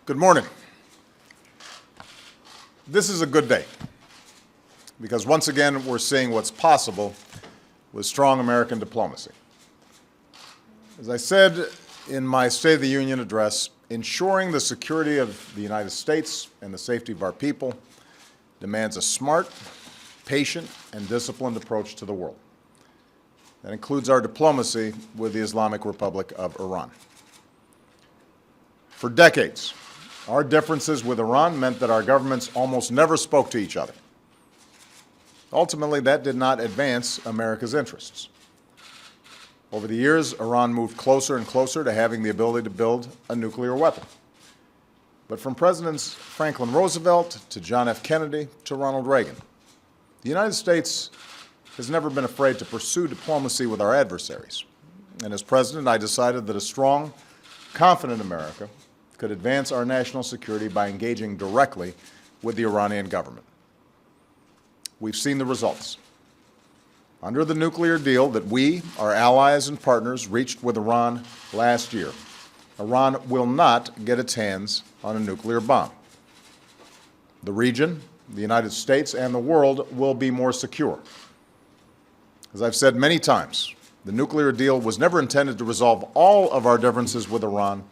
Good morning. This is a good day because once again we're seeing what's possible with strong American diplomacy. As I said in my State of the Union address, ensuring the security of the United States and the safety of our people demands a smart, patient, and disciplined approach to the world. That includes our diplomacy with the Islamic Republic of Iran. For decades, our differences with Iran meant that our governments almost never spoke to each other. Ultimately, that did not advance America's interests. Over the years, Iran moved closer and closer to having the ability to build a nuclear weapon. But from Presidents Franklin Roosevelt to John F. Kennedy to Ronald Reagan, the United States has never been afraid to pursue diplomacy with our adversaries. And as president, I decided that a strong, confident America could advance our national security by engaging directly with the Iranian government. We've seen the results. Under the nuclear deal that we, our allies and partners, reached with Iran last year, Iran will not get its hands on a nuclear bomb. The region, the United States, and the world will be more secure. As I've said many times, the nuclear deal was never intended to resolve all of our differences with Iran,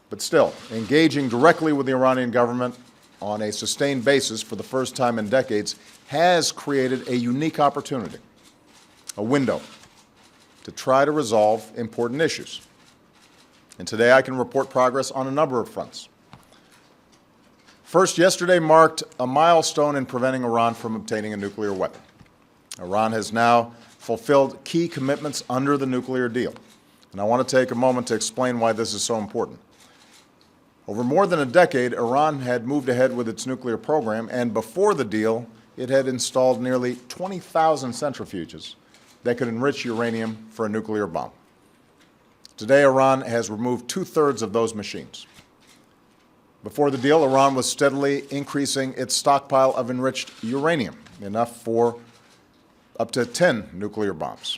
but still, engaging directly with the Iranian government on a sustained basis for the first time in decades has created a unique opportunity, a window to try to resolve important issues. And today I can report progress on a number of fronts. First, yesterday marked a milestone in preventing Iran from obtaining a nuclear weapon. Iran has now fulfilled key commitments under the nuclear deal. And I want to take a moment to explain why this is so important. Over more than a decade, Iran had moved ahead with its nuclear program, and before the deal, it had installed nearly 20,000 centrifuges that could enrich uranium for a nuclear bomb. Today, Iran has removed 2/3 of those machines. Before the deal, Iran was steadily increasing its stockpile of enriched uranium, enough for up to 10 nuclear bombs.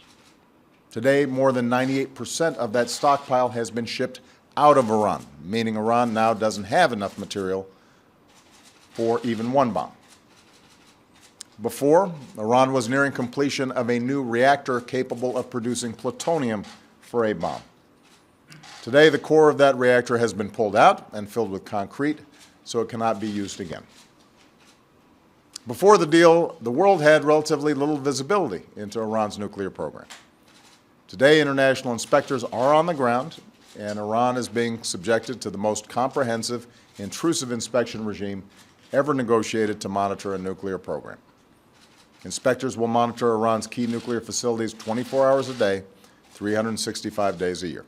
Today, more than 98% of that stockpile has been shipped out of Iran, meaning Iran now doesn't have enough material for even one bomb. Before, Iran was nearing completion of a new reactor capable of producing plutonium for a bomb. Today, the core of that reactor has been pulled out and filled with concrete, so it cannot be used again. Before the deal, the world had relatively little visibility into Iran's nuclear program. Today, international inspectors are on the ground, and Iran is being subjected to the most comprehensive, intrusive inspection regime ever negotiated to monitor a nuclear program. Inspectors will monitor Iran's key nuclear facilities 24 hours a day, 365 days a year.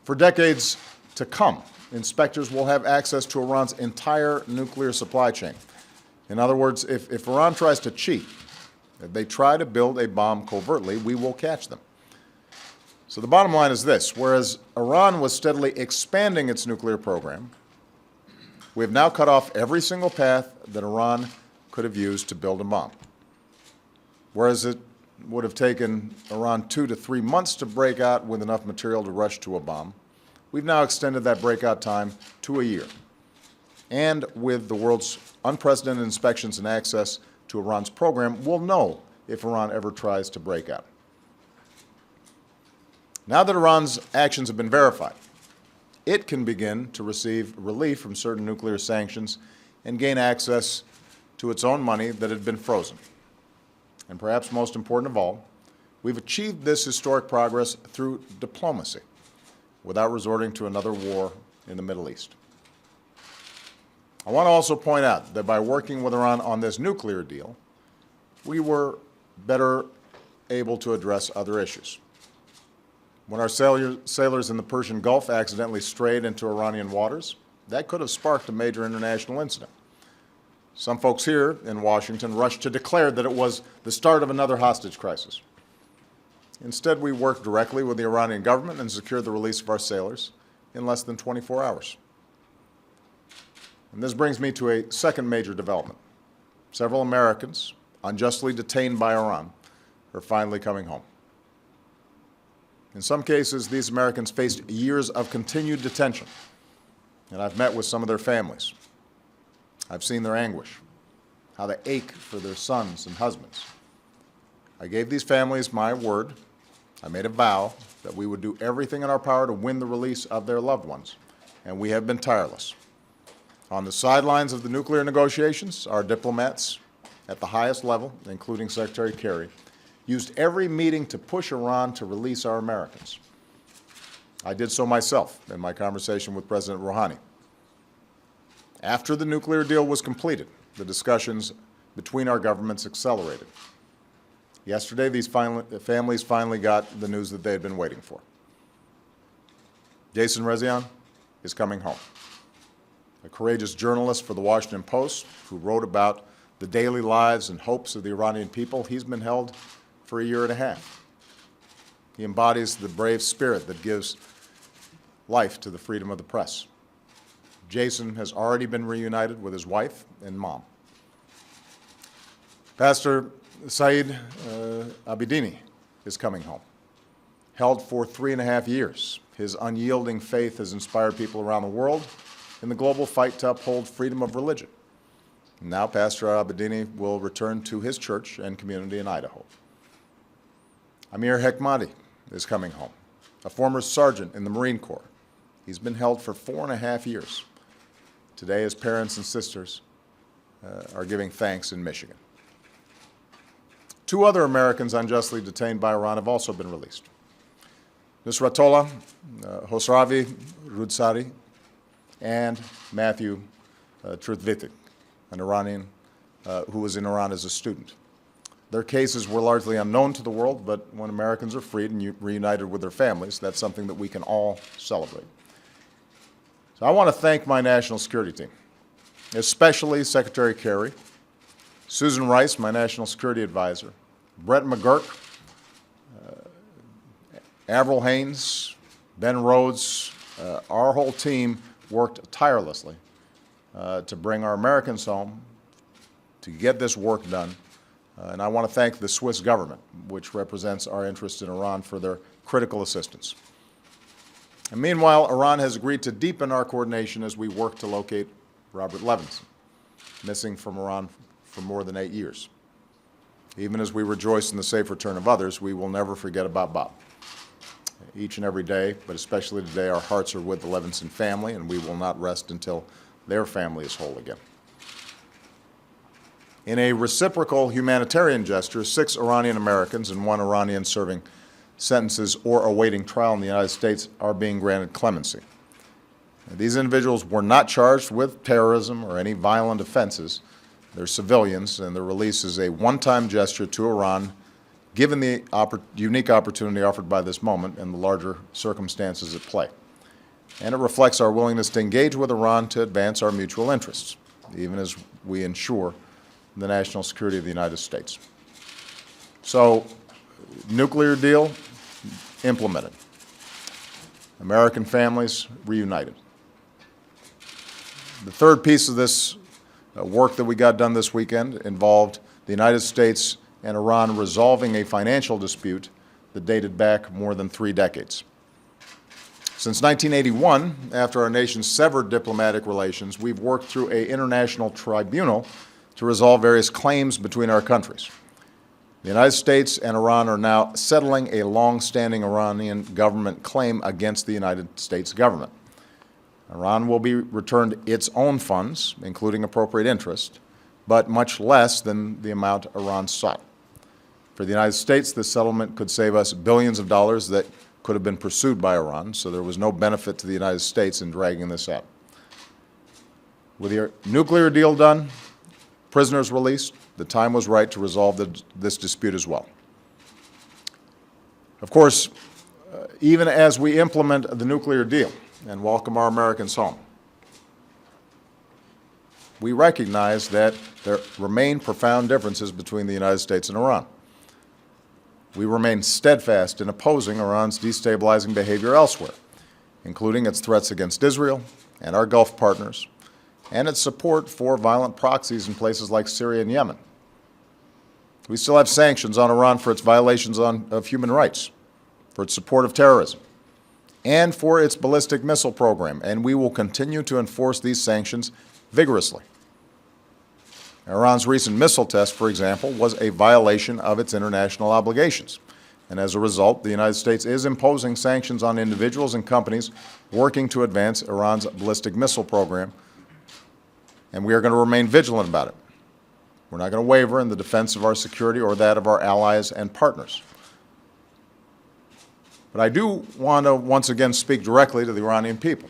For decades to come, inspectors will have access to Iran's entire nuclear supply chain. In other words, if Iran tries to cheat, if they try to build a bomb covertly, we will catch them. So the bottom line is this: whereas Iran was steadily expanding its nuclear program, we have now cut off every single path that Iran could have used to build a bomb. Whereas it would have taken Iran 2 to 3 months to break out with enough material to rush to a bomb, we've now extended that breakout time to a year. And with the world's unprecedented inspections and access to Iran's program, we'll know if Iran ever tries to break out. Now that Iran's actions have been verified, it can begin to receive relief from certain nuclear sanctions and gain access to its own money that had been frozen. And perhaps most important of all, we've achieved this historic progress through diplomacy, without resorting to another war in the Middle East. I want to also point out that by working with Iran on this nuclear deal, we were better able to address other issues. When our sailors in the Persian Gulf accidentally strayed into Iranian waters, that could have sparked a major international incident. Some folks here in Washington rushed to declare that it was the start of another hostage crisis. Instead, we worked directly with the Iranian government and secured the release of our sailors in less than 24 hours. And this brings me to a second major development. Several Americans, unjustly detained by Iran, are finally coming home. In some cases, these Americans faced years of continued detention and I've met with some of their families. I've seen their anguish, how they ache for their sons and husbands. I gave these families my word. I made a vow that we would do everything in our power to win the release of their loved ones, and we have been tireless. On the sidelines of the nuclear negotiations, our diplomats at the highest level, including Secretary Kerry, used every meeting to push Iran to release our Americans. I did so myself in my conversation with President Rouhani. After the nuclear deal was completed, the discussions between our governments accelerated. Yesterday, these families finally got the news that they had been waiting for. Jason Rezaian is coming home. A courageous journalist for the Washington Post who wrote about the daily lives and hopes of the Iranian people, he's been held for a year and a half. He embodies the brave spirit that gives life to the freedom of the press. Jason has already been reunited with his wife and mom. Pastor Saeed Abedini is coming home. Held for 3.5 years, his unyielding faith has inspired people around the world in the global fight to uphold freedom of religion. Now Pastor Abedini will return to his church and community in Idaho. Amir Hekmati is coming home, a former sergeant in the Marine Corps. He's been held for 4.5 years. Today, his parents and sisters are giving thanks in Michigan. 2 other Americans unjustly detained by Iran have also been released. Nusratollah Hosravi Rudsari and Matthew Trutvitik, an Iranian who was in Iran as a student. Their cases were largely unknown to the world, but when Americans are freed and reunited with their families, that's something that we can all celebrate. So I want to thank my national security team, especially Secretary Kerry, Susan Rice, my national security advisor, Brett McGurk, Avril Haines, Ben Rhodes. Our whole team worked tirelessly to bring our Americans home, to get this work done. And I want to thank the Swiss government, which represents our interest in Iran, for their critical assistance. And meanwhile, Iran has agreed to deepen our coordination as we work to locate Robert Levinson, missing from Iran for more than 8 years. Even as we rejoice in the safe return of others, we will never forget about Bob. Each and every day, but especially today, our hearts are with the Levinson family, and we will not rest until their family is whole again. In a reciprocal humanitarian gesture, 6 Iranian Americans and 1 Iranian serving sentences or awaiting trial in the United States are being granted clemency. These individuals were not charged with terrorism or any violent offenses. They're civilians, and their release is a one-time gesture to Iran, given the unique opportunity offered by this moment and the larger circumstances at play. And it reflects our willingness to engage with Iran to advance our mutual interests, even as we ensure the national security of the United States. So, nuclear deal implemented. American families reunited. The third piece of this work that we got done this weekend involved the United States and Iran resolving a financial dispute that dated back more than 3 decades. Since 1981, after our nations severed diplomatic relations, we've worked through an international tribunal to resolve various claims between our countries. The United States and Iran are now settling a long-standing Iranian government claim against the United States government. Iran will be returned its own funds, including appropriate interest, but much less than the amount Iran sought. For the United States, this settlement could save us billions of dollars that could have been pursued by Iran, so there was no benefit to the United States in dragging this out. With the nuclear deal done, prisoners released, the time was right to resolve this dispute as well. Of course, even as we implement the nuclear deal and welcome our Americans home, we recognize that there remain profound differences between the United States and Iran. We remain steadfast in opposing Iran's destabilizing behavior elsewhere, including its threats against Israel and our Gulf partners, and its support for violent proxies in places like Syria and Yemen. We still have sanctions on Iran for its violations of human rights, for its support of terrorism, and for its ballistic missile program, and we will continue to enforce these sanctions vigorously. Iran's recent missile test, for example, was a violation of its international obligations. And as a result, the United States is imposing sanctions on individuals and companies working to advance Iran's ballistic missile program, and we are going to remain vigilant about it. We're not going to waver in the defense of our security or that of our allies and partners. But I do want to once again speak directly to the Iranian people.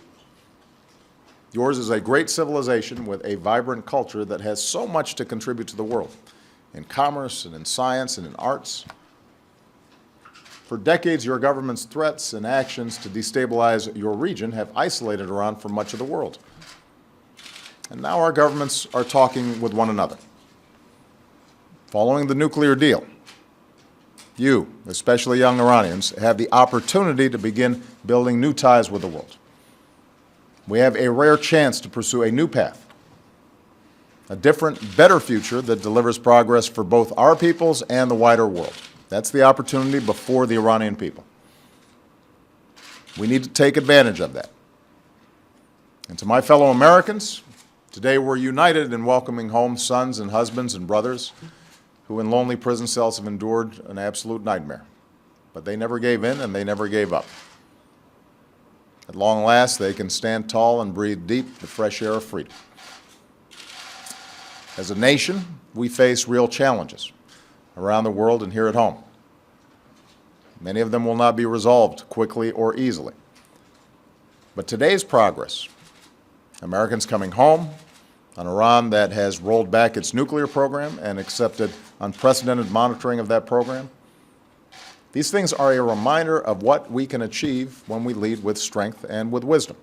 Yours is a great civilization with a vibrant culture that has so much to contribute to the world, in commerce and in science and in arts. For decades, your government's threats and actions to destabilize your region have isolated Iran from much of the world. And now our governments are talking with one another. Following the nuclear deal, you, especially young Iranians, have the opportunity to begin building new ties with the world. We have a rare chance to pursue a new path, a different, better future that delivers progress for both our peoples and the wider world. That's the opportunity before the Iranian people. We need to take advantage of that. And to my fellow Americans, today we're united in welcoming home sons and husbands and brothers who in lonely prison cells have endured an absolute nightmare. But they never gave in and they never gave up. At long last, they can stand tall and breathe deep the fresh air of freedom. As a nation, we face real challenges around the world and here at home. Many of them will not be resolved quickly or easily. But today's progress, Americans coming home, an Iran that has rolled back its nuclear program and accepted unprecedented monitoring of that program, these things are a reminder of what we can achieve when we lead with strength and with wisdom,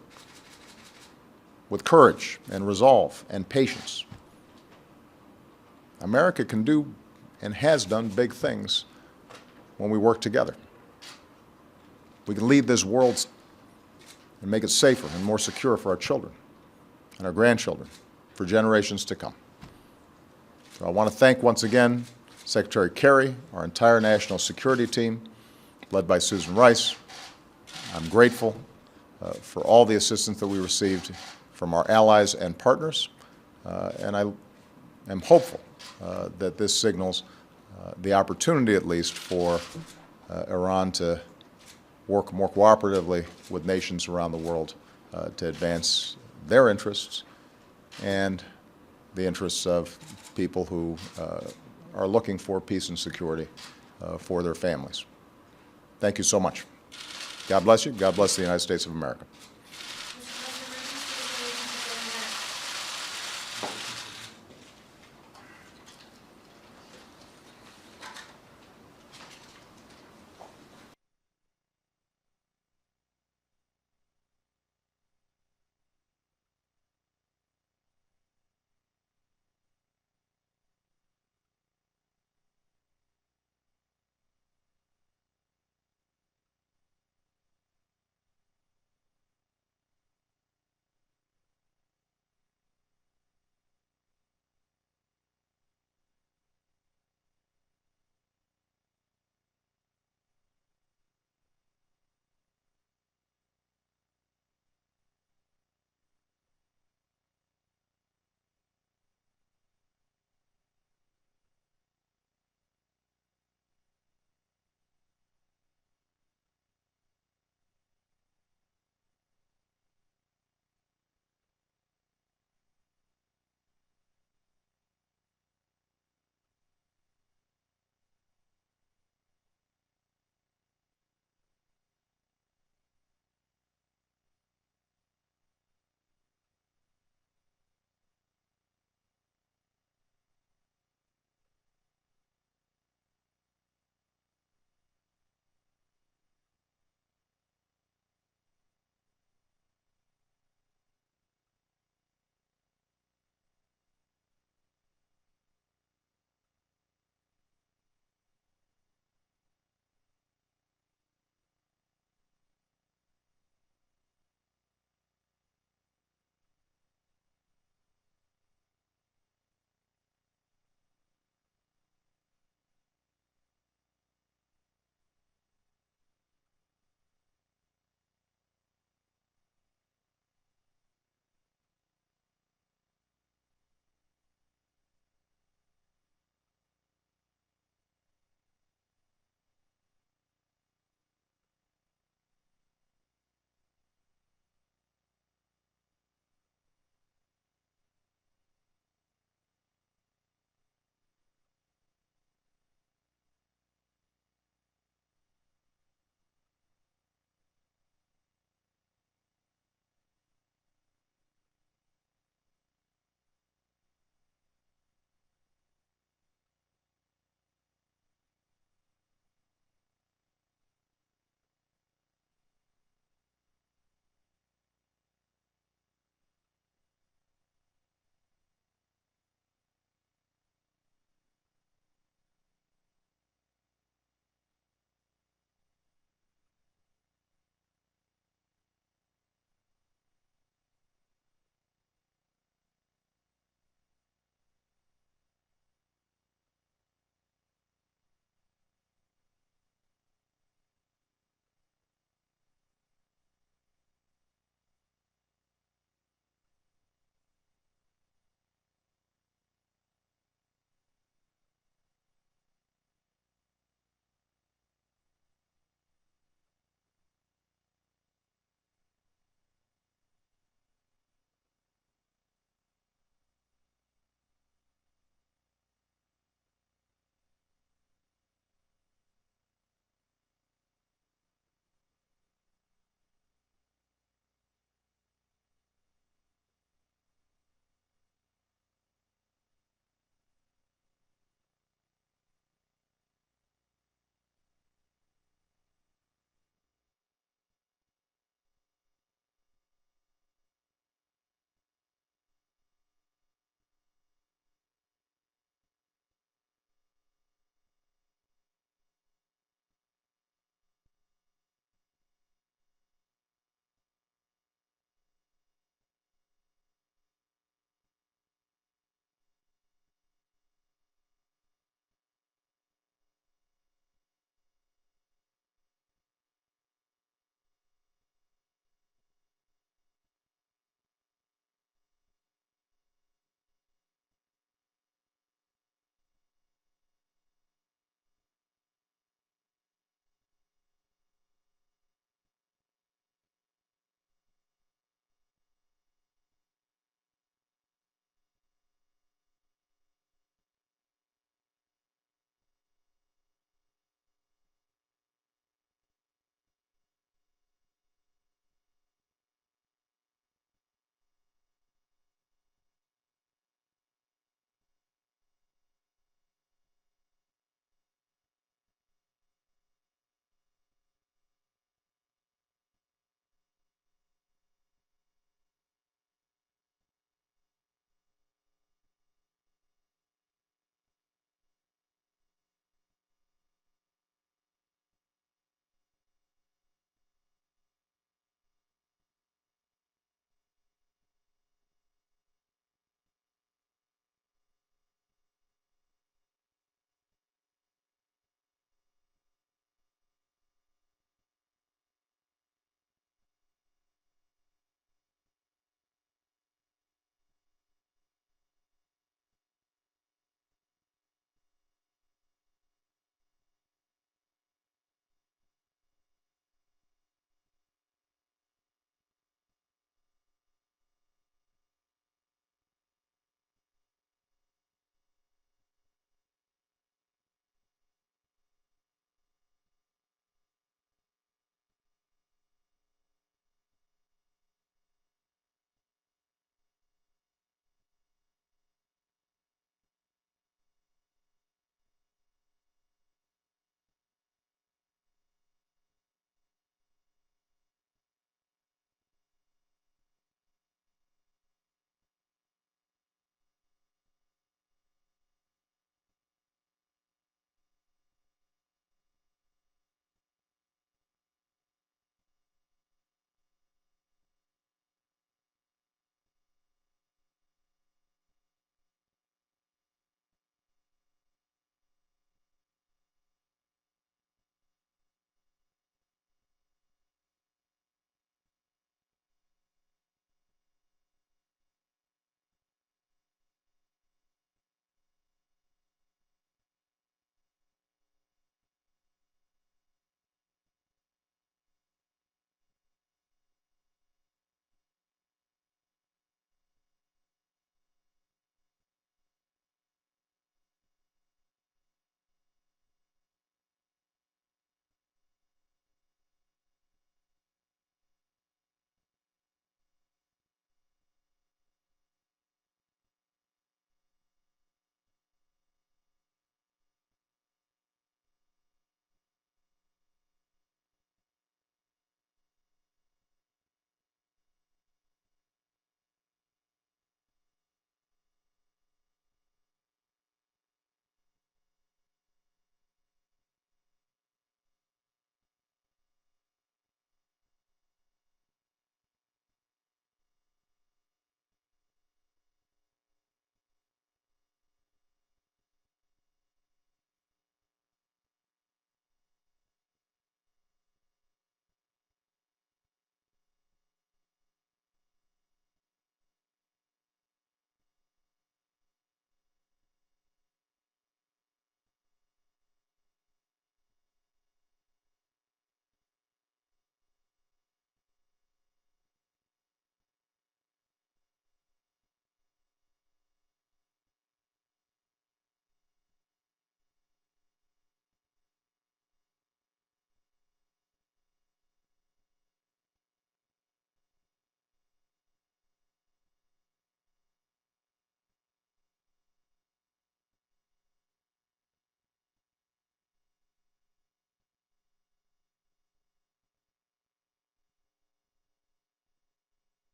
with courage and resolve and patience. America can do and has done big things when we work together. We can lead this world and make it safer and more secure for our children and our grandchildren for generations to come. So I want to thank once again Secretary Kerry, our entire national security team, led by Susan Rice. I'm grateful for all the assistance that we received from our allies and partners, and I am hopeful that this signals the opportunity, at least, for Iran to work more cooperatively with nations around the world to advance their interests and the interests of people who are looking for peace and security for their families. Thank you so much. God bless you. God bless the United States of America.